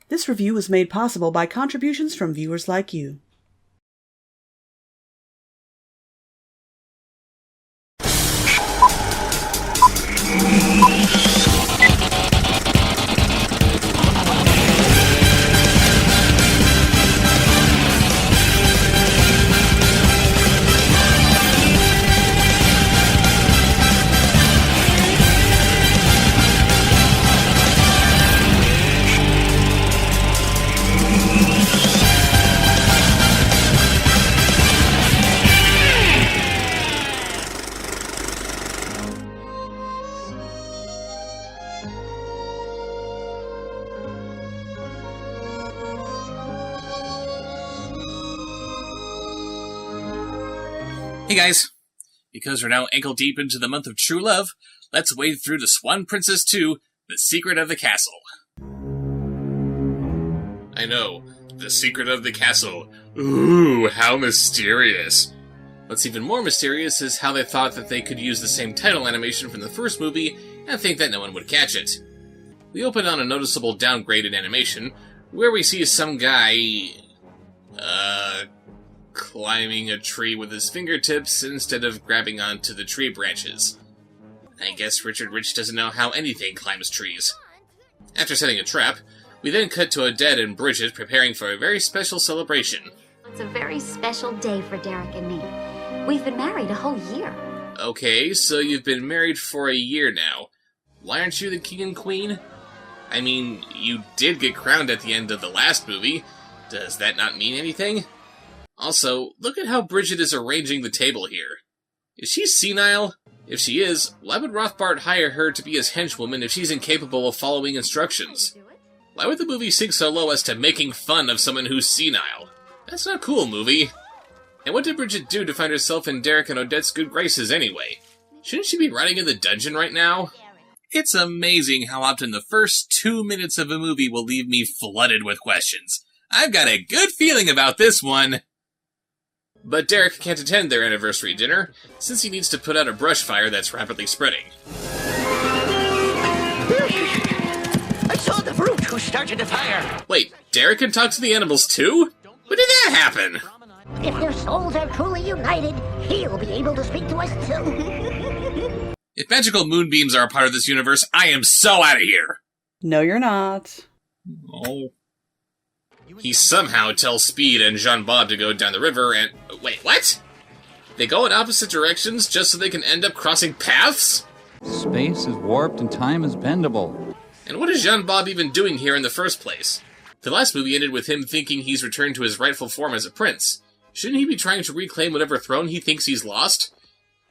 This review was made possible by contributions from viewers like you. Hey guys, because we're now ankle deep into the month of true love, let's wade through the Swan Princess 2, The Secret of the Castle. I know, The Secret of the Castle. Ooh, how mysterious. What's even more mysterious is how they thought that they could use the same title animation from the first movie and think that no one would catch it. We open on a noticeable downgrade in animation, where we see some guy, climbing a tree with his fingertips instead of grabbing onto the tree branches. I guess Richard Rich doesn't know how anything climbs trees. After setting a trap, we then cut to Odette and Bridget preparing for a very special celebration. It's a very special day for Derek and me. We've been married a whole year. Okay, so you've been married for a year now. Why aren't you the king and queen? I mean, you did get crowned at the end of the last movie. Does that not mean anything? Also, look at how Bridget is arranging the table here. Is she senile? If she is, why would Rothbart hire her to be his henchwoman if she's incapable of following instructions? Why would the movie sink so low as to making fun of someone who's senile? That's not cool, movie. And what did Bridget do to find herself in Derek and Odette's good graces anyway? Shouldn't she be rotting in the dungeon right now? It's amazing how often the first 2 minutes of a movie will leave me flooded with questions. I've got a good feeling about this one. But Derek can't attend their anniversary dinner, since he needs to put out a brush fire that's rapidly spreading. I saw the brute who started the fire! Wait, Derek can talk to the animals too? When did that happen? If their souls are truly united, he'll be able to speak to us too. If magical moonbeams are a part of this universe, I am so out of here! No, you're not. Oh. He somehow tells Speed and Jean-Bob to go down the river and... Wait, what? They go in opposite directions just so they can end up crossing paths? Space is warped and time is bendable. And what is Jean-Bob even doing here in the first place? The last movie ended with him thinking he's returned to his rightful form as a prince. Shouldn't he be trying to reclaim whatever throne he thinks he's lost?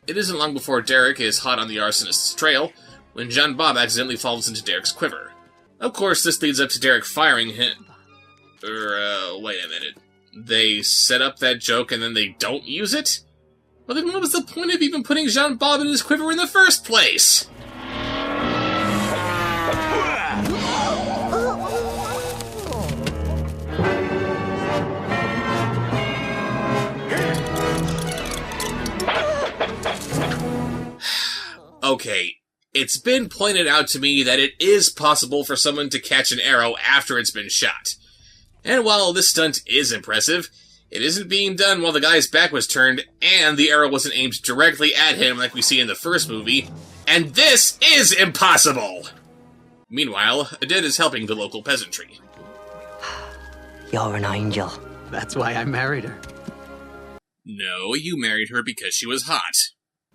It isn't long before Derek is hot on the arsonist's trail, when Jean-Bob accidentally falls into Derek's quiver. Of course, this leads up to Derek firing him... wait a minute. They set up that joke and then they don't use it? Well, then what was the point of even putting Jean-Bob in his quiver in the first place? Okay, it's been pointed out to me that it is possible for someone to catch an arrow after it's been shot. And while this stunt is impressive, it isn't being done while the guy's back was turned, and the arrow wasn't aimed directly at him like we see in the first movie, and this is impossible! Meanwhile, Odette is helping the local peasantry. You're an angel. That's why I married her. No, you married her because she was hot.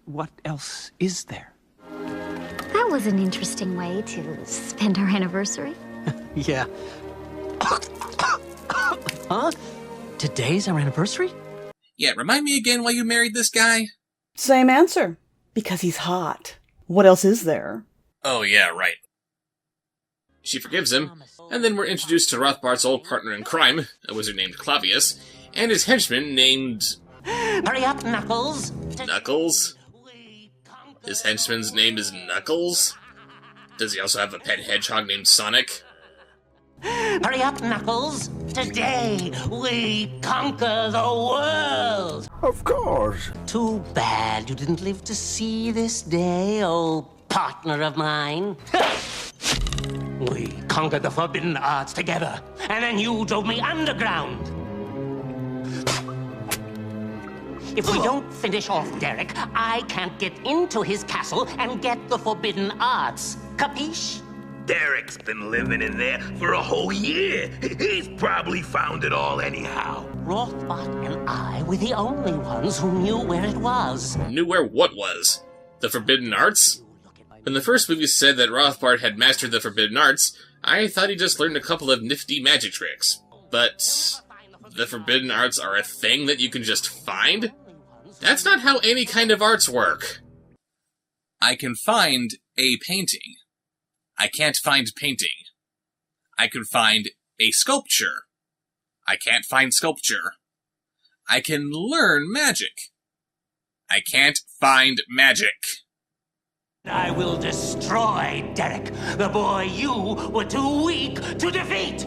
What else is there? That was an interesting way to spend our anniversary. Yeah. Huh? Today's our anniversary? Yeah, remind me again why you married this guy? Same answer. Because he's hot. What else is there? Oh yeah, right. She forgives him, and then we're introduced to Rothbart's old partner in crime, a wizard named Clavius, and his henchman named... Hurry up, Knuckles! Knuckles? His henchman's name is Knuckles? Does he also have a pet hedgehog named Sonic? Hurry up, Knuckles! Today, we conquer the world! Of course. Too bad you didn't live to see this day, old partner of mine. We conquered the forbidden arts together, and then you drove me underground. If we don't finish off Derek, I can't get into his castle and get the forbidden arts. Capiche? Derek's been living in there for a whole year. He's probably found it all anyhow. Rothbart and I were the only ones who knew where it was. Knew where what was? The Forbidden Arts? When the first movie said that Rothbart had mastered the Forbidden Arts, I thought he just learned a couple of nifty magic tricks. But the Forbidden Arts are a thing that you can just find? That's not how any kind of arts work. I can find a painting. I can't find painting. I can find a sculpture. I can't find sculpture. I can learn magic. I can't find magic. I will destroy Derek, the boy you were too weak to defeat!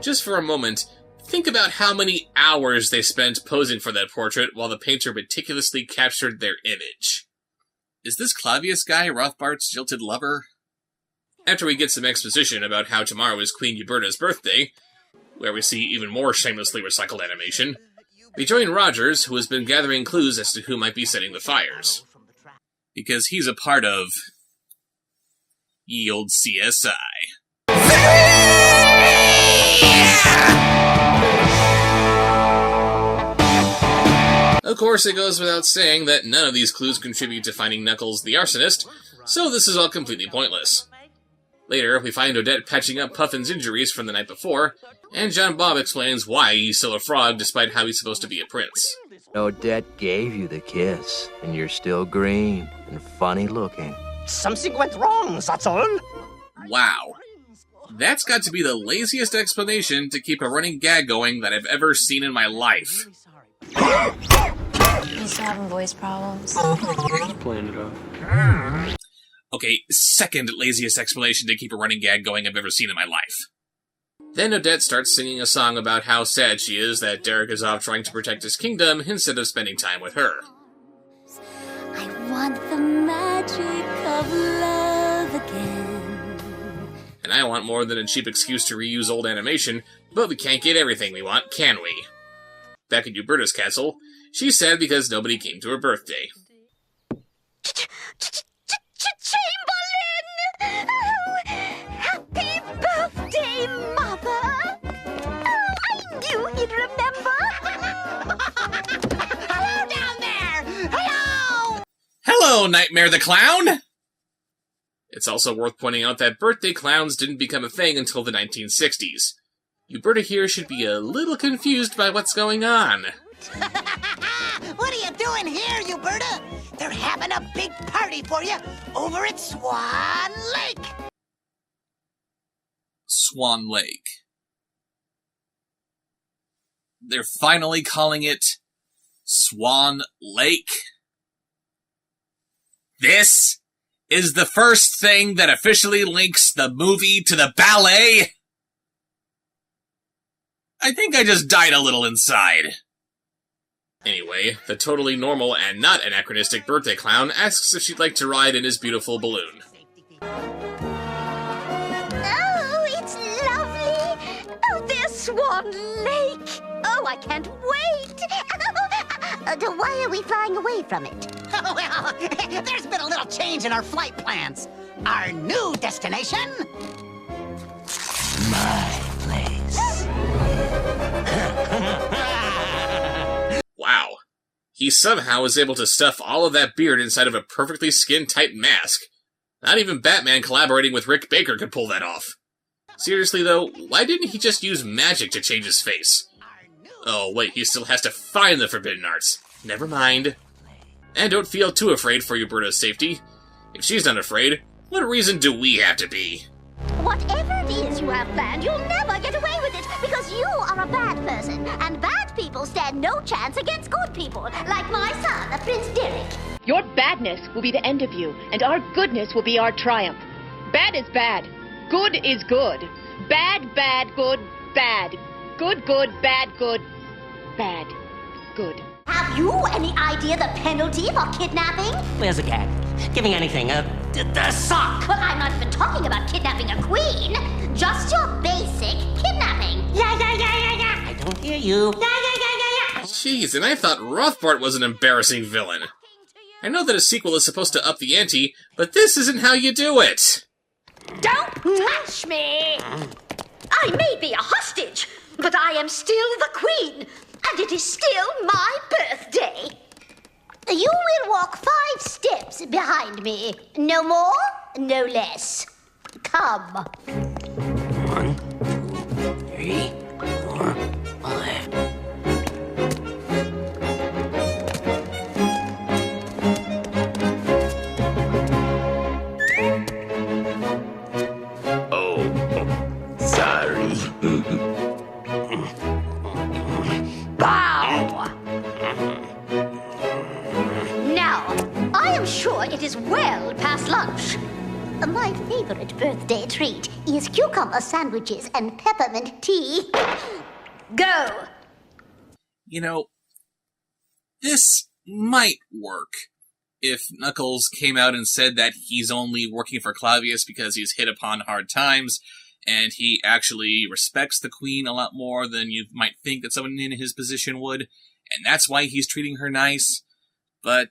Just for a moment, think about how many hours they spent posing for that portrait while the painter meticulously captured their image. Is this Clavius guy Rothbart's jilted lover? After we get some exposition about how tomorrow is Queen Uberta's birthday, where we see even more shamelessly recycled animation, we join Rogers, who has been gathering clues as to who might be setting the fires. Because he's a part of ye old CSI. Of course, it goes without saying that none of these clues contribute to finding Knuckles the arsonist, so this is all completely pointless. Later, we find Odette patching up Puffin's injuries from the night before, and John Bob explains why he's still a frog despite how he's supposed to be a prince. Odette gave you the kiss, and you're still green and funny looking. Something went wrong, that's all. Wow. That's got to be the laziest explanation to keep a running gag going that I've ever seen in my life. You still having voice problems? Playing it off. Okay, second laziest explanation to keep a running gag going I've ever seen in my life. Then Odette starts singing a song about how sad she is that Derek is off trying to protect his kingdom instead of spending time with her. I want the magic of love again. And I want more than a cheap excuse to reuse old animation, but we can't get everything we want, can we? Back at Uberta's castle, she's sad because nobody came to her birthday. Chamberlain! Oh, happy birthday, Mother! Oh, I knew he'd remember! Hello down there! Hello! Hello, Nightmare the Clown! It's also worth pointing out that birthday clowns didn't become a thing until the 1960s. Uberta here should be a little confused by what's going on. What are you doing here, Uberta? They're having a big party for you over at Swan Lake. Swan Lake. They're finally calling it Swan Lake? This is the first thing that officially links the movie to the ballet? I think I just died a little inside. Anyway, the totally normal and not anachronistic birthday clown asks if she'd like to ride in his beautiful balloon. Oh, it's lovely! Oh, there's Swan Lake! Oh, I can't wait! Why are we flying away from it? Oh, well, there's been a little change in our flight plans. Our new destination? My place. Wow. He somehow was able to stuff all of that beard inside of a perfectly skin-tight mask. Not even Batman collaborating with Rick Baker could pull that off. Seriously though, why didn't he just use magic to change his face? Oh wait, he still has to find the Forbidden Arts. Never mind. And don't feel too afraid for Uberta's safety. If she's not afraid, what reason do we have to be? Whatever it is you have planned, you'll never get away with it because you are a bad person, and bad people stand no chance against good people, like my son, Prince Derek. Your badness will be the end of you, and our goodness will be our triumph. Bad is bad. Good is good. Bad, bad, good, bad. Good, good, bad, good, bad, good. Have you any idea the penalty for kidnapping? Where's the gag? giving anything a sock. But I'm not even talking about kidnapping a queen. Just your basic kidnapping. Yeah. I don't hear you. Yeah. Jeez, and I thought Rothbart was an embarrassing villain. I know that a sequel is supposed to up the ante, but this isn't how you do it. Don't touch me! I may be a hostage, but I am still the queen, and it is still my birthday. You will walk 5 steps behind me. No more, no less. Come. 1, 2, 3, 4, 5. Sorry. Bow! Now, I am sure it is well past lunch. My favorite birthday treat is cucumber sandwiches and peppermint tea. Go! You know, this might work if Knuckles came out and said that he's only working for Clavius because he's hit upon hard times, and he actually respects the Queen a lot more than you might think that someone in his position would, and that's why he's treating her nice. But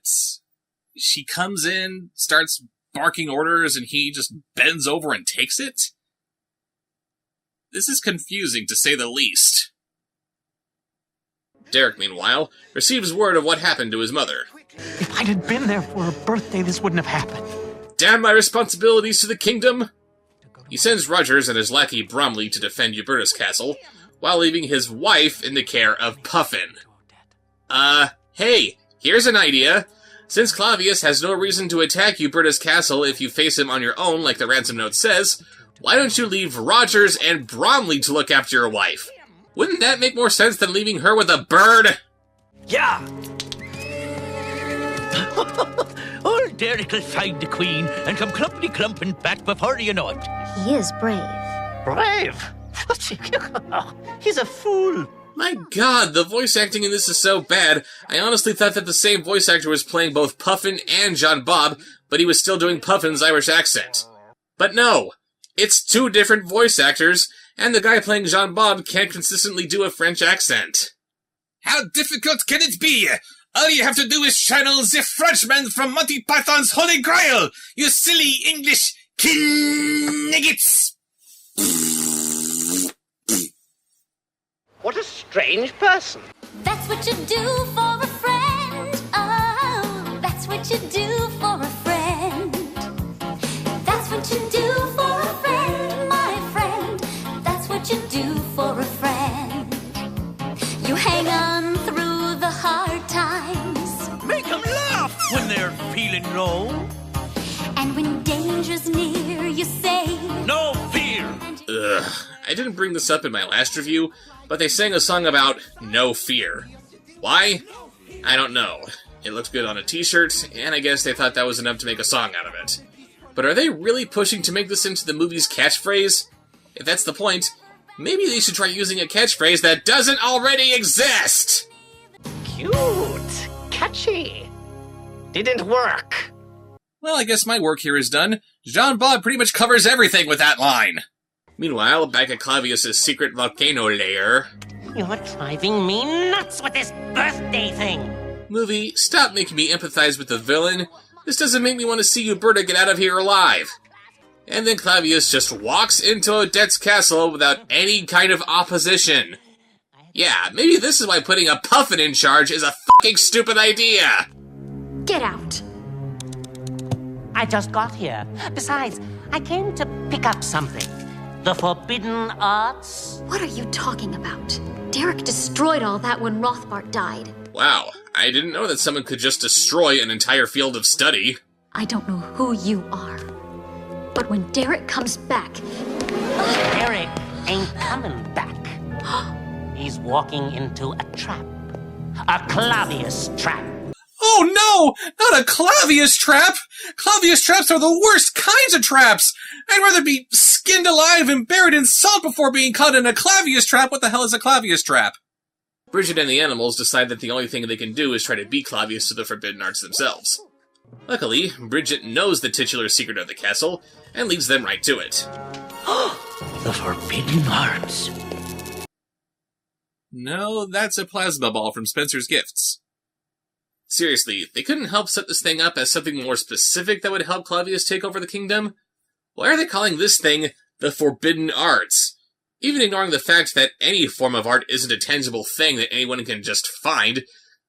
she comes in, starts barking orders, and he just bends over and takes it? This is confusing, to say the least. Derek, meanwhile, receives word of what happened to his mother. If I'd had been there for her birthday, this wouldn't have happened. Damn my responsibilities to the kingdom! He sends Rogers and his lackey Bromley to defend Uberta's castle, while leaving his wife in the care of Puffin. Hey, here's an idea. Since Clavius has no reason to attack Uberta's castle if you face him on your own, like the ransom note says, why don't you leave Rogers and Bromley to look after your wife? Wouldn't that make more sense than leaving her with a bird? Yeah! Old Derek will find the Queen and come clumping back before you know it. He is brave. Brave? He's a fool. My god, the voice acting in this is so bad. I honestly thought that the same voice actor was playing both Puffin and John Bob, but he was still doing Puffin's Irish accent. But no, it's 2 different voice actors, and the guy playing John Bob can't consistently do a French accent. How difficult can it be? All you have to do is channel the Frenchman from Monty Python's Holy Grail, you silly English kniggets! What a strange person. That's what you do for a friend. Oh, that's what you do for a friend. That's what you do for a friend, my friend. That's what you do for a friend. You hang on through the hard times. Make them laugh when they're feeling low. And when danger's near, you say, no fear. Ugh, I didn't bring this up in my last review, but they sang a song about no fear. Why? I don't know. It looked good on a t-shirt, and I guess they thought that was enough to make a song out of it. But are they really pushing to make this into the movie's catchphrase? If that's the point, maybe they should try using a catchphrase that doesn't already exist! Cute. Catchy. Didn't work. Well, I guess my work here is done. John Bob pretty much covers everything with that line. Meanwhile, back at Clavius' secret volcano lair... You're driving me nuts with this birthday thing! Movie, stop making me empathize with the villain. This doesn't make me want to see Uberta get out of here alive. And then Clavius just walks into Odette's castle without any kind of opposition. Yeah, maybe this is why putting a Puffin in charge is a fucking stupid idea! Get out. I just got here. Besides, I came to pick up something. The forbidden arts? What are you talking about? Derek destroyed all that when Rothbart died. Wow, I didn't know that someone could just destroy an entire field of study. I don't know who you are, but when Derek comes back... Derek ain't coming back. He's walking into a trap. A Clavius trap. Oh no! Not a Clavius trap! Clavius traps are the worst kinds of traps! I'd rather be skinned alive and buried in salt before being caught in a Clavius trap. What the hell is a Clavius trap? Bridget and the animals decide that the only thing they can do is try to beat Clavius to the forbidden arts themselves. Luckily, Bridget knows the titular secret of the castle, and leads them right to it. The Forbidden Arts. No, that's a plasma ball from Spencer's Gifts. Seriously, they couldn't help set this thing up as something more specific that would help Claudius take over the kingdom? Why are they calling this thing the Forbidden Arts? Even ignoring the fact that any form of art isn't a tangible thing that anyone can just find,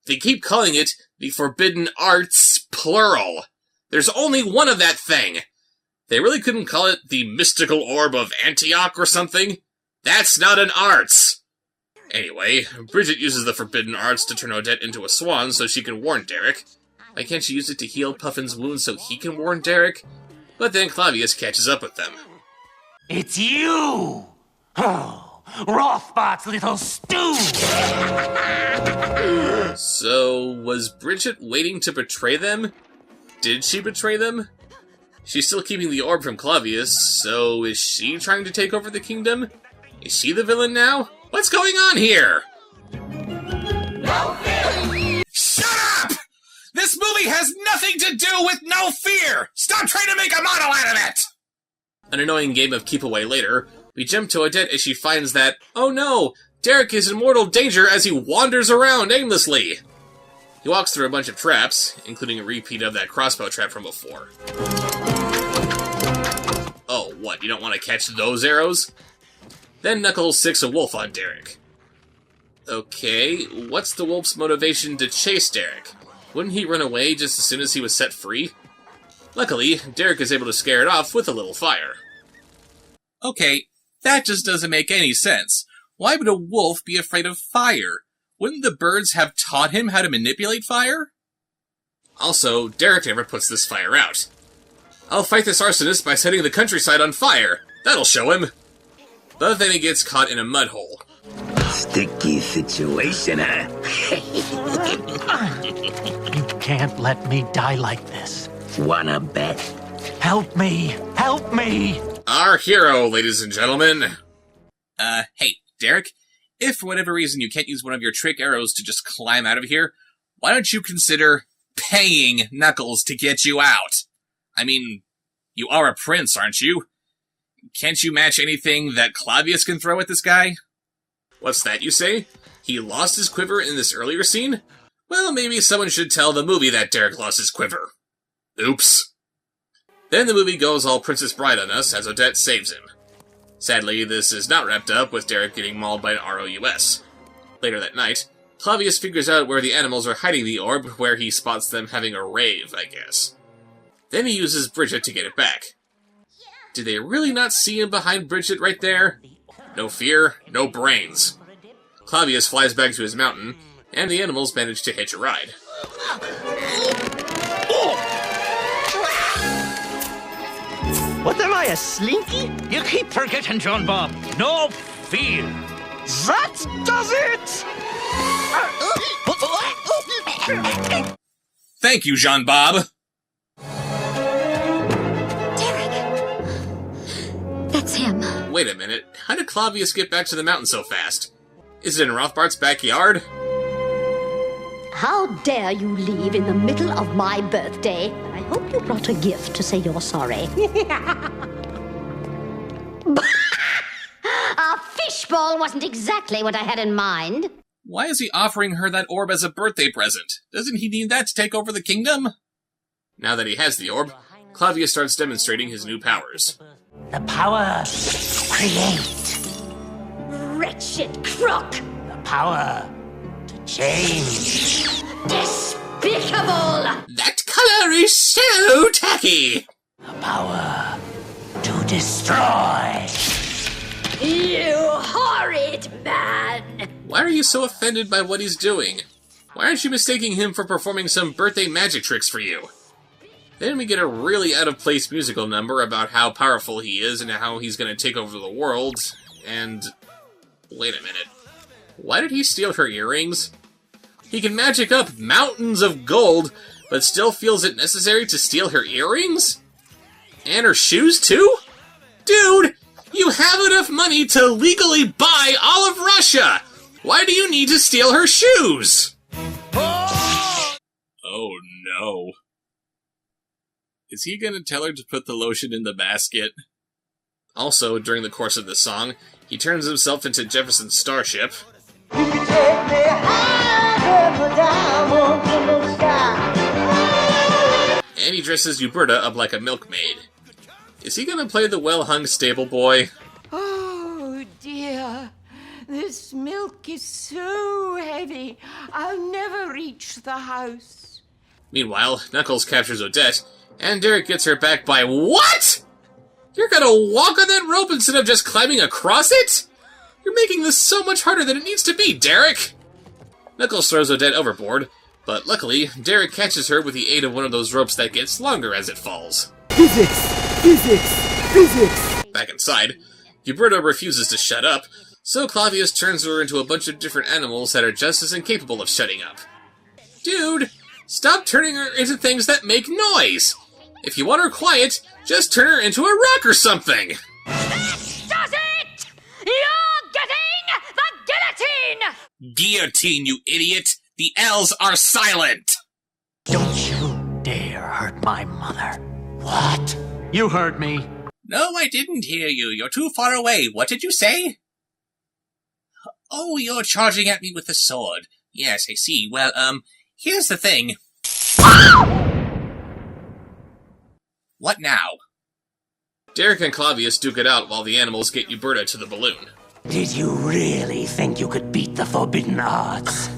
they keep calling it the Forbidden Arts, plural. There's only one of that thing. They really couldn't call it the Mystical Orb of Antioch or something? That's not an arts. Anyway, Bridget uses the Forbidden Arts to turn Odette into a swan so she can warn Derek. Why can't she use it to heal Puffin's wounds so he can warn Derek? But then Claudius catches up with them. It's you! Oh, Rothbart's little stew! So, was Bridget waiting to betray them? Did she betray them? She's still keeping the orb from Claudius, so is she trying to take over the kingdom? Is she the villain now? What's going on here? Shut up! This movie has nothing to do with no fear! Stop trying to make a model out of it! An annoying game of keep away later, we jump to Odette as she finds that, oh no, Derek is in mortal danger as he wanders around aimlessly. He walks through a bunch of traps, including a repeat of that crossbow trap from before. Oh, what, you don't want to catch those arrows? Then Knuckles sicks a wolf on Derek. Okay, what's the wolf's motivation to chase Derek? Wouldn't he run away just as soon as he was set free? Luckily, Derek is able to scare it off with a little fire. Okay, that just doesn't make any sense. Why would a wolf be afraid of fire? Wouldn't the birds have taught him how to manipulate fire? Also, Derek never puts this fire out. I'll fight this arsonist by setting the countryside on fire. That'll show him. But then he gets caught in a mud hole. Sticky situation, huh? You can't let me die like this. Wanna bet? Help me! Help me! Our hero, ladies and gentlemen. Hey, Derek, if for whatever reason you can't use one of your trick arrows to just climb out of here, why don't you consider paying Knuckles to get you out? I mean, you are a prince, aren't you? Can't you match anything that Claudius can throw at this guy? What's that you say? He lost his quiver in this earlier scene? Well, maybe someone should tell the movie that Derek lost his quiver. Oops. Then the movie goes all Princess Bride on us as Odette saves him. Sadly, this is not wrapped up with Derek getting mauled by an ROUS. Later that night, Claudius figures out where the animals are hiding the orb, where he spots them having a rave, I guess. Then he uses Bridget to get it back. Did they really not see him behind Bridget right there? No fear, no brains. Claudius flies back to his mountain, and the animals manage to hitch a ride. What am I, a slinky? You keep forgetting, John Bob. No fear. That does it! Thank you, Jean Bob. That's him. Wait a minute, how did Claudius get back to the mountain so fast? Is it in Rothbart's backyard? How dare you leave in the middle of my birthday? I hope you brought a gift to say you're sorry. A fishbowl wasn't exactly what I had in mind. Why is he offering her that orb as a birthday present? Doesn't he need that to take over the kingdom? Now that he has the orb, Claudius starts demonstrating his new powers. The power to create. Wretched crook! The power to change. Despicable! That color is so tacky! The power to destroy. You horrid man! Why are you so offended by what he's doing? Why aren't you mistaking him for performing some birthday magic tricks for you? Then we get a really out-of-place musical number about how powerful he is and how he's going to take over the world, and... Wait a minute. Why did he steal her earrings? He can magic up mountains of gold, but still feels it necessary to steal her earrings? And her shoes, too? Dude, you have enough money to legally buy all of Russia! Why do you need to steal her shoes? Oh no. Is he gonna tell her to put the lotion in the basket? Also, during the course of the song, he turns himself into Jefferson's starship. And he dresses Uberta up like a milkmaid. Is he gonna play the well-hung stable boy? Oh, dear. This milk is so heavy, I'll never reach the house. Meanwhile, Knuckles captures Odette, and Derek gets her back by what? You're gonna walk on that rope instead of just climbing across it? You're making this so much harder than it needs to be, Derek! Knuckles throws Odette overboard, but luckily, Derek catches her with the aid of one of those ropes that gets longer as it falls. Physics! Physics! Physics! Back inside, Uberta refuses to shut up, so Clavius turns her into a bunch of different animals that are just as incapable of shutting up. Dude, stop turning her into things that make noise! If you want her quiet, just turn her into a rock or something! Does it? You're getting the guillotine! Guillotine, you idiot! The L's are silent! Don't you dare hurt my mother. What? You heard me. No, I didn't hear you. You're too far away. What did you say? Oh, you're charging at me with the sword. Yes, I see. Well, here's the thing. What now? Derek and Clavius duke it out while the animals get Uberta to the balloon. Did you really think you could beat the forbidden arts?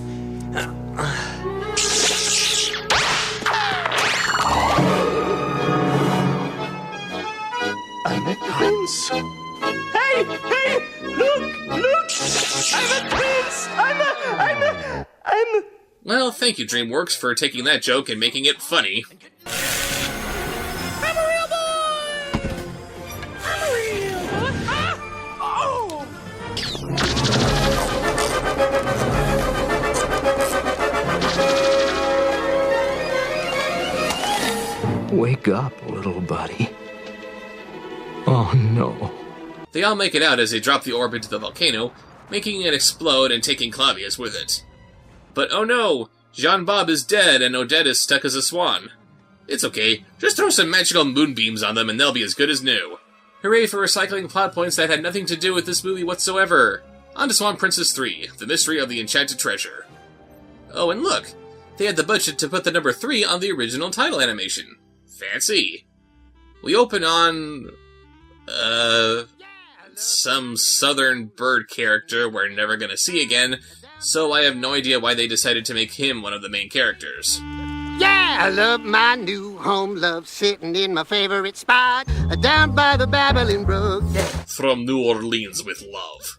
I'm a prince. Hey, look! I'm a prince. I'm. Well, thank you, DreamWorks, for taking that joke and making it funny. I'm a real boy! I'm a real boy! Oh! Wake up, little buddy. Oh no. They all make it out as they drop the orb into the volcano, making it explode and taking Clavius with it. But oh no! Jean-Bob is dead and Odette is stuck as a swan. It's okay, just throw some magical moonbeams on them and they'll be as good as new. Hooray for recycling plot points that had nothing to do with this movie whatsoever! On to Swan Princess 3, The Mystery of the Enchanted Treasure. Oh, and look! They had the budget to put the number 3 on the original title animation. Fancy! We open on... some southern bird character we're never gonna see again, so I have no idea why they decided to make him one of the main characters. Yeah, I love my new home, love sitting in my favorite spot, down by the Babbling Brook. From New Orleans with love.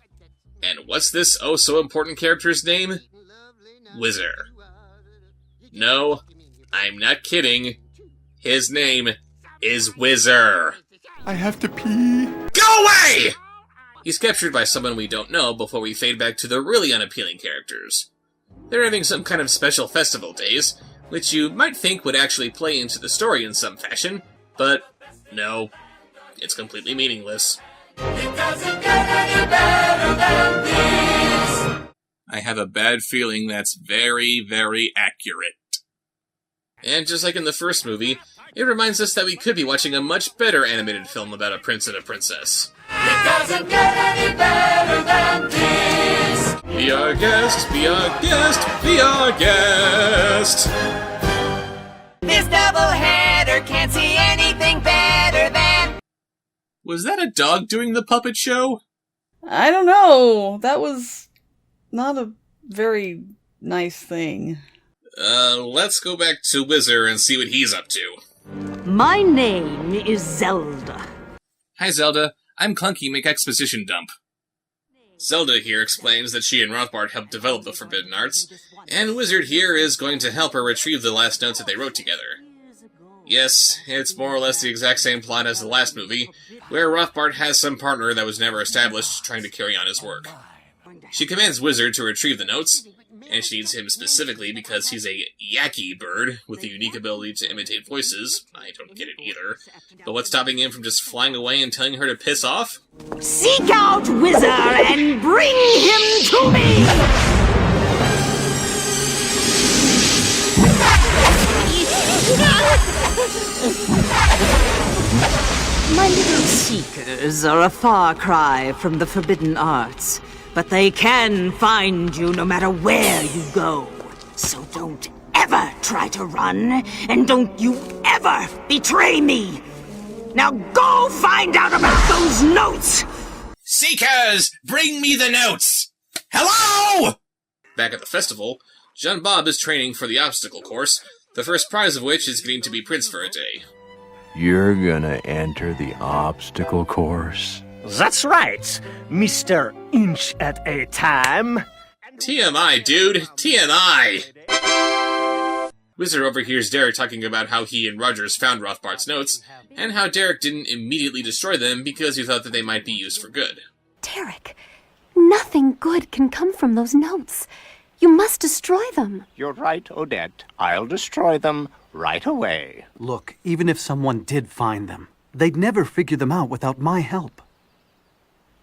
And what's this oh-so-important character's name? Whizzer. No, I'm not kidding. His name is Whizzer. I have to pee. Go away! He's captured by someone we don't know before we fade back to the really unappealing characters. They're having some kind of special festival days, which you might think would actually play into the story in some fashion, but no, it's completely meaningless. It doesn't get any better than this. I have a bad feeling that's very, very accurate. And just like in the first movie, it reminds us that we could be watching a much better animated film about a prince and a princess. It doesn't get any better than this. Be our guest, be our guest, be our guest. This doubleheader can't see anything better than... Was that a dog doing the puppet show? I don't know. That was not a very nice thing. Let's go back to Whizzer and see what he's up to. My name is Zelda. Hi, Zelda. I'm Clunky, make exposition dump. Zelda here explains that she and Rothbard helped develop the Forbidden Arts, and Wizard here is going to help her retrieve the last notes that they wrote together. Yes, it's more or less the exact same plot as the last movie, where Rothbard has some partner that was never established trying to carry on his work. She commands Wizard to retrieve the notes, and she needs him specifically because he's a yacky bird with a unique ability to imitate voices. I don't get it either. But what's stopping him from just flying away and telling her to piss off? Seek out Whizzer and bring him to me! My little seekers are a far cry from the forbidden arts, but they can find you no matter where you go. So don't ever try to run, and don't you ever betray me! Now go find out about those notes! Seekers, bring me the notes! Hello! Back at the festival, Jean Bob is training for the obstacle course, the first prize of which is getting to be prince for a day. You're gonna enter the obstacle course? That's right, Mr. Inch at a time. TMI, dude! TMI! Wizard overhears Derek talking about how he and Rogers found Rothbart's notes, and how Derek didn't immediately destroy them because he thought that they might be used for good. Derek, nothing good can come from those notes. You must destroy them. You're right, Odette. I'll destroy them right away. Look, even if someone did find them, they'd never figure them out without my help.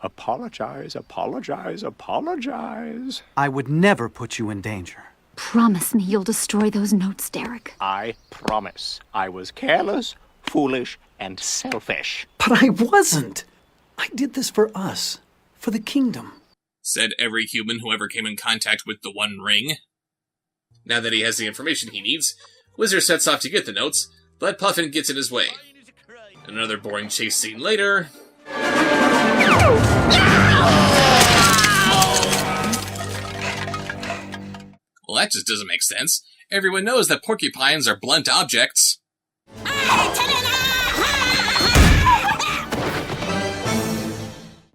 Apologize, apologize, apologize. I would never put you in danger. Promise me you'll destroy those notes, Derek. I promise. I was careless, foolish, and selfish. But I wasn't. I did this for us, for the kingdom. Said every human who ever came in contact with the One Ring. Now that he has the information he needs, Wizard sets off to get the notes, but Puffin gets in his way. Another boring chase scene later... Well, that just doesn't make sense. Everyone knows that porcupines are blunt objects.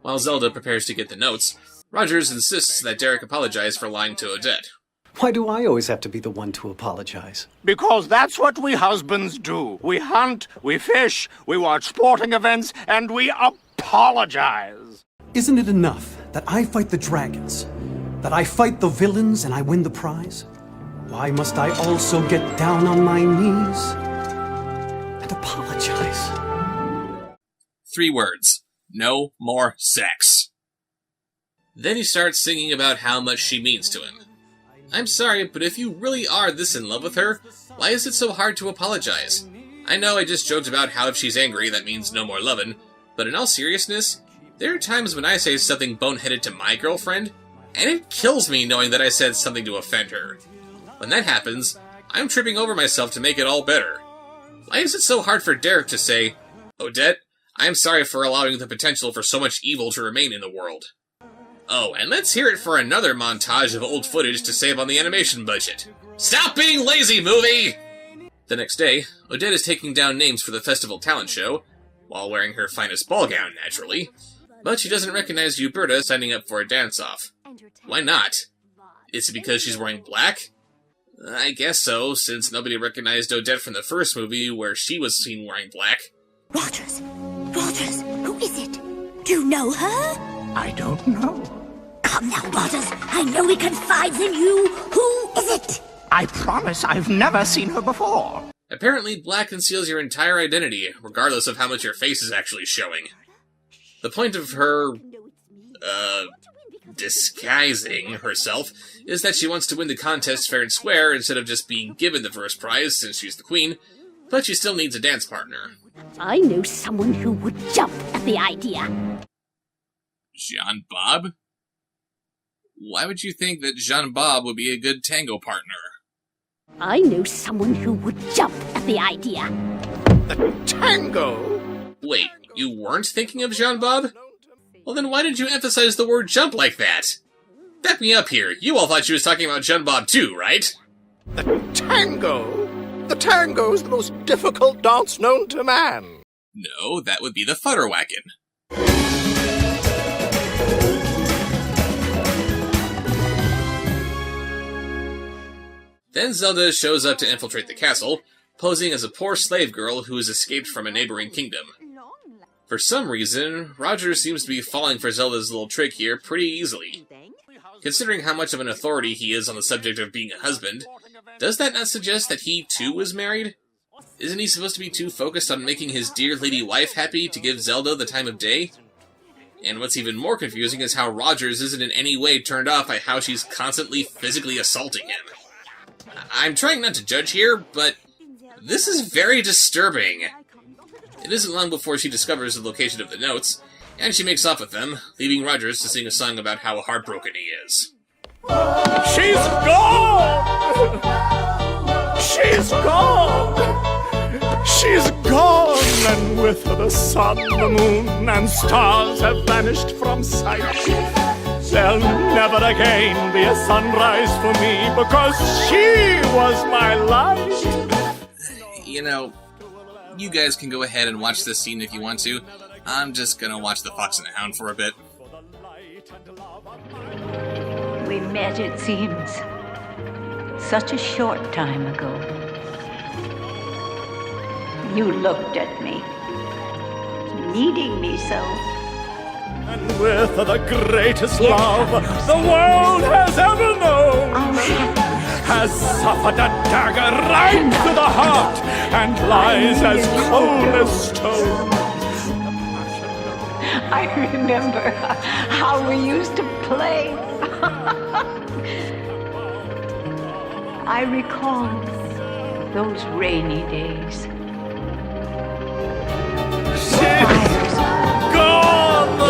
While Zelda prepares to get the notes, Rogers insists that Derek apologize for lying to Odette. Why do I always have to be the one to apologize? Because that's what we husbands do. We hunt, we fish, we watch sporting events, and we apologize. Isn't it enough that I fight the dragons? That I fight the villains and I win the prize? Why must I also get down on my knees and apologize? 3 words. No more sex. Then he starts singing about how much she means to him. I'm sorry, but if you really are this in love with her, why is it so hard to apologize? I know I just joked about how if she's angry that means no more lovin', but in all seriousness, there are times when I say something boneheaded to my girlfriend, and it kills me knowing that I said something to offend her. When that happens, I'm tripping over myself to make it all better. Why is it so hard for Derek to say, Odette, I'm sorry for allowing the potential for so much evil to remain in the world? Oh, and let's hear it for another montage of old footage to save on the animation budget. Stop being lazy, movie! The next day, Odette is taking down names for the festival talent show, while wearing her finest ball gown, naturally, but she doesn't recognize Uberta signing up for a dance-off. Why not? Is it because she's wearing black? I guess so, since nobody recognized Odette from the first movie where she was seen wearing black. Rogers, who is it? Do you know her? I don't know. Come now, Rogers. I know he confides in you. Who is it? I promise I've never seen her before. Apparently, black conceals your entire identity, regardless of how much your face is actually showing. The point of her, disguising herself is that she wants to win the contest fair and square instead of just being given the first prize since she's the queen, but she still needs a dance partner. I know someone who would jump at the idea. Jean Bob? Why would you think that Jean Bob would be a good tango partner? I know someone who would jump at the idea. The tango? Wait, you weren't thinking of Jean Bob? Well then why did you emphasize the word jump like that? Back me up here, you all thought she was talking about Jean Bob too, right? The tango? The tango's the most difficult dance known to man. No, that would be the Futterwacken. Then Zelda shows up to infiltrate the castle, posing as a poor slave girl who has escaped from a neighboring kingdom. For some reason, Roger seems to be falling for Zelda's little trick here pretty easily. Considering how much of an authority he is on the subject of being a husband, does that not suggest that he too was married? Isn't he supposed to be too focused on making his dear lady wife happy to give Zelda the time of day? And what's even more confusing is how Rogers isn't in any way turned off by how she's constantly physically assaulting him. I'm trying not to judge here, but this is very disturbing. It isn't long before she discovers the location of the notes, and she makes off with them, leaving Rogers to sing a song about how heartbroken he is. She's gone! She's gone! She's gone, and with her the sun, the moon, and stars have vanished from sight. There'll never again be a sunrise for me, because she was my light. You know, you guys can go ahead and watch this scene if you want to. I'm just gonna watch The Fox and the Hound for a bit. We met, it seems, such a short time ago. You looked at me, needing me so. And with the greatest love the world has ever known, has suffered a dagger right to the heart, and lies as cold as stone. I remember how we used to play. I recall those rainy days.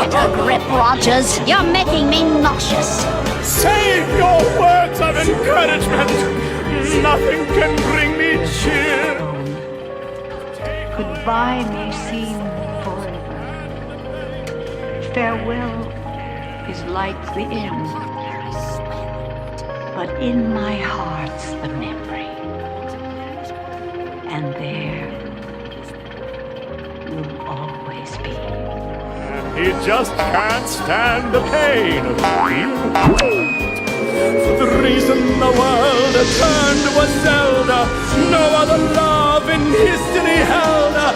Get a grip, Rogers. You're making me nauseous. Save your words of encouragement. Nothing can bring me cheer. Goodbye may seem forever. Farewell is like the end. But in my heart's the memory. And there you'll always be. He just can't stand the pain of being hurt. For the reason the world had turned was Zelda. No other love in history held her.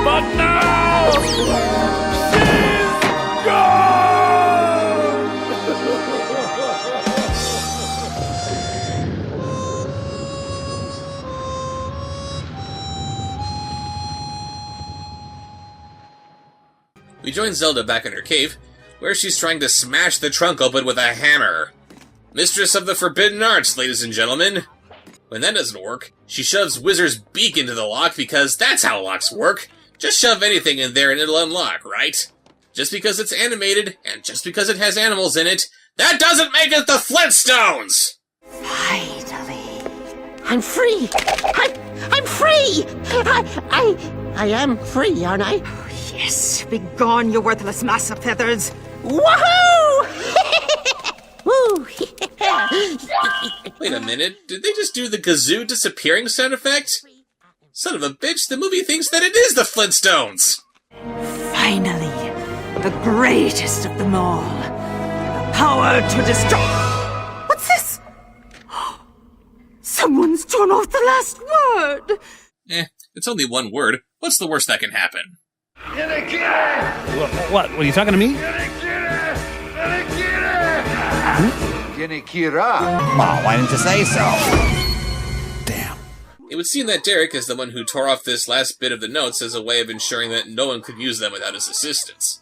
But now she's gone. We join Zelda back in her cave, where she's trying to smash the trunk open with a hammer. Mistress of the Forbidden Arts, ladies and gentlemen. When that doesn't work, she shoves Wizard's beak into the lock because that's how locks work. Just shove anything in there and it'll unlock, right? Just because it's animated, and just because it has animals in it, that doesn't make it the Flintstones! Finally. I'm free! I'm free! I am free, aren't I? Yes, begone, you worthless mass of feathers. Woohoo! Woo! Wait a minute, did they just do the kazoo disappearing sound effect? Son of a bitch, the movie thinks that it is the Flintstones! Finally, the greatest of them all. The power to destroy... What's this? Someone's torn off the last word! It's only one word. What's the worst that can happen? What? Are you talking to me? Kira. Well, why didn't you say so? It would seem that Derek is the one who tore off this last bit of the notes as a way of ensuring that no one could use them without his assistance.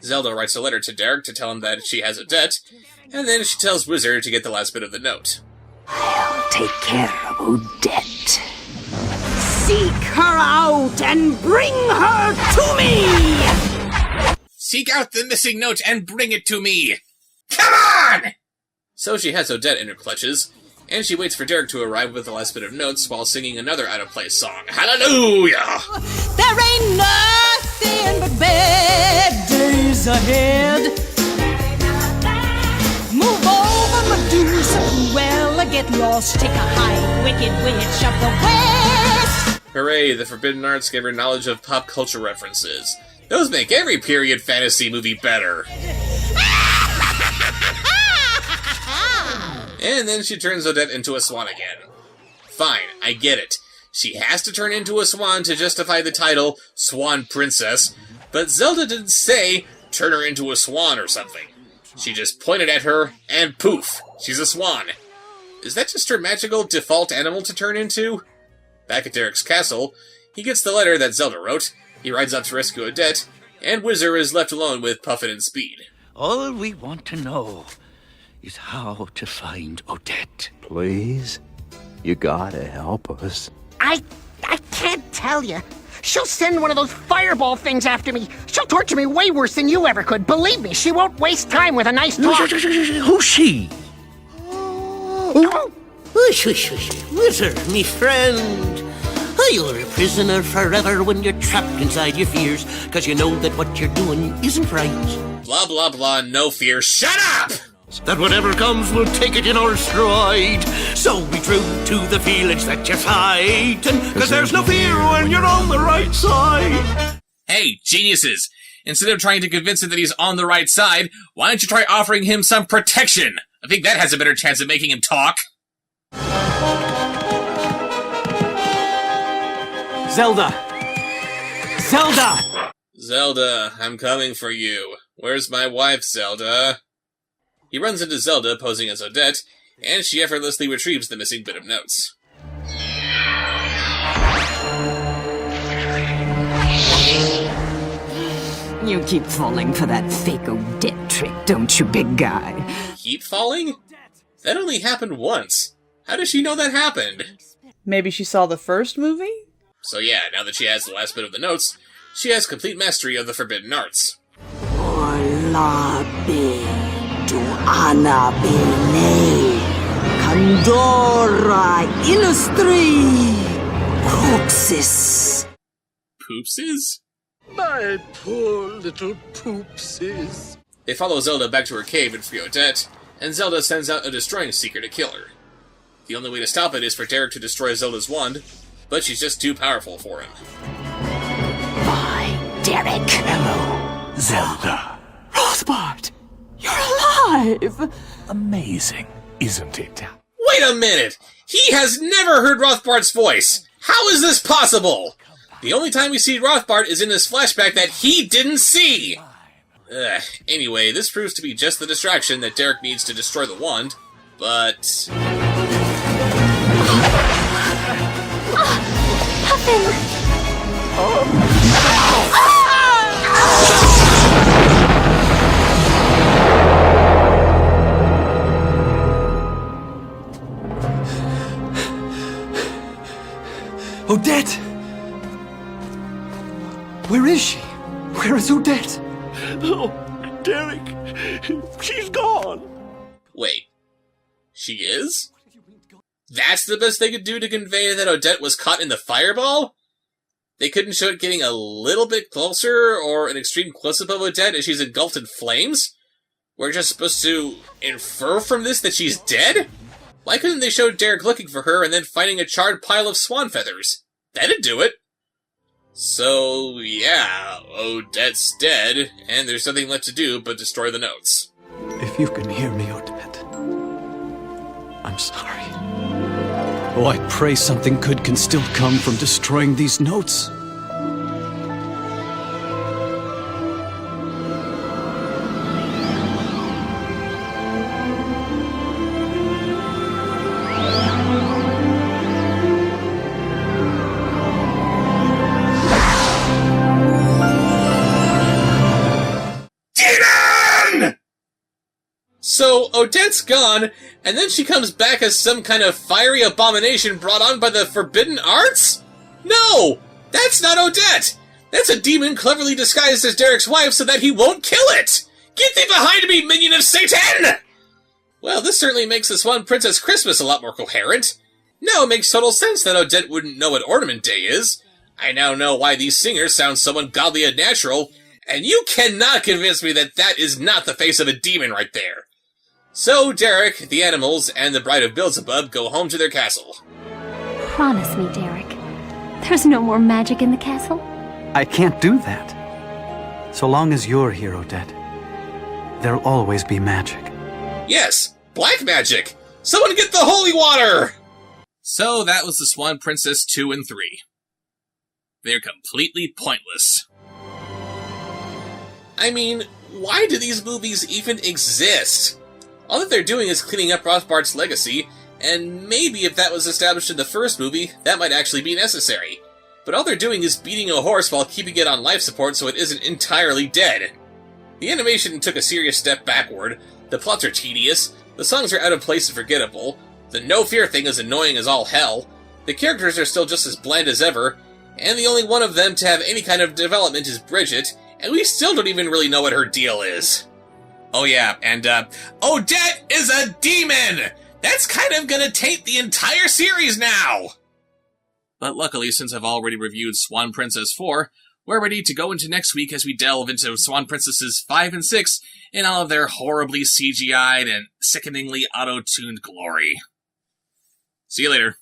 Zelda writes a letter to Derek to tell him that she has a debt, and then she tells Wizard to get the last bit of the note. I'll take care of Odette. Seek her out and bring her to me! Seek out the missing note and bring it to me! Come on! So she has Odette in her clutches, and she waits for Derek to arrive with the last bit of notes while singing another out-of-place song. Hallelujah! There ain't nothing but bad days ahead. Move over, Medusa, Cruella, get lost, take a hike, wicked witch of the west. Hooray, the Forbidden Arts gave her knowledge of pop culture references. Those make every period fantasy movie better. And then she turns Odette into a swan again. Fine, I get it. She has to turn into a swan to justify the title, Swan Princess, but Zelda didn't say, turn her into a swan or something. She just pointed at her, and poof, she's a swan. Is that just her magical default animal to turn into? Back at Derek's castle, he gets the letter that Zelda wrote, he rides up to rescue Odette, and Wizard is left alone with Puffin and Speed. All we want to know is how to find Odette. Please? You gotta help us. I can't tell you. She'll send one of those fireball things after me. She'll torture me way worse than you ever could. Believe me, she won't waste time with a nice talk. Who's she? Oh. Hush, hush, hush. Wizard, me friend. You're a prisoner forever when you're trapped inside your fears, because you know that what you're doing isn't right. Blah, blah, blah, no fear. Shut up! That whatever comes, we'll take it in our stride. So be true to the feelings that you're fighting, because there's no fear when you're on the right side. Hey, geniuses! Instead of trying to convince him that he's on the right side, why don't you try offering him some protection? I think that has a better chance of making him talk. Zelda! Zelda! Zelda, I'm coming for you. Where's my wife, Zelda? He runs into Zelda, posing as Odette, and she effortlessly retrieves the missing bit of notes. You keep falling for that fake Odette trick, don't you, big guy? Keep falling? That only happened once. How does she know that happened? Maybe she saw the first movie? So yeah, now that she has the last bit of the notes, she has complete mastery of the forbidden arts. Tu Ana Bene, Candora Illustri, Poopsis. Poopses? My poor little Poopses. They follow Zelda back to her cave and free Odette, and Zelda sends out a destroying seeker to kill her. The only way to stop it is for Derek to destroy Zelda's wand, but she's just too powerful for him. Bye, Derek. Hello, Zelda. Rothbard, you're alive! Amazing, isn't it? Wait a minute! He has never heard Rothbard's voice! How is this possible? The only time we see Rothbard is in this flashback that he didn't see! Anyway, this proves to be just the distraction that Derek needs to destroy the wand, but... Odette! Where is she? Where is Odette? Oh, Derek, she's gone. Wait. She is? That's the best they could do to convey that Odette was caught in the fireball? They couldn't show it getting a little bit closer, or an extreme close-up of Odette as she's engulfed in flames? We're just supposed to infer from this that she's dead? Why couldn't they show Derek looking for her and then finding a charred pile of swan feathers? That'd do it. So, yeah, Odette's dead, and there's nothing left to do but destroy the notes. If you can hear me, Odette, I'm sorry. Oh, I pray something good can still come from destroying these notes. So, Odette's gone, and then she comes back as some kind of fiery abomination brought on by the forbidden arts? No! That's not Odette! That's a demon cleverly disguised as Derek's wife so that he won't kill it! Get thee behind me, minion of Satan! Well, this certainly makes the Swan Princess Christmas a lot more coherent. Now it makes total sense that Odette wouldn't know what Ornament Day is. I now know why these singers sound so ungodly and natural, and you cannot convince me that that is not the face of a demon right there. So Derek, the animals, and the Bride of Beelzebub go home to their castle. Promise me, Derek. There's no more magic in the castle? I can't do that. So long as you're here, Odette, there'll always be magic. Yes, black magic! Someone get the holy water! So that was the Swan Princess 2 and 3. They're completely pointless. I mean, why do these movies even exist? All that they're doing is cleaning up Rothbard's legacy, and maybe if that was established in the first movie, that might actually be necessary. But all they're doing is beating a horse while keeping it on life support so it isn't entirely dead. The animation took a serious step backward, the plots are tedious, The songs are out of place and forgettable, the no fear thing is annoying as all hell, the characters are still just as bland as ever, and the only one of them to have any kind of development is Bridget, and we still don't even really know what her deal is. Oh yeah, and Odette is a demon! That's kind of gonna taint the entire series now! But luckily, since I've already reviewed Swan Princess 4, we're ready to go into next week as we delve into Swan Princesses 5 and 6 in all of their horribly CGI'd and sickeningly auto-tuned glory. See you later.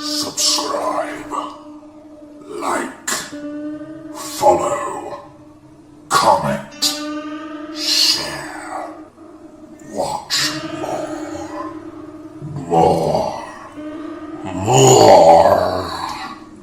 Subscribe, like, follow.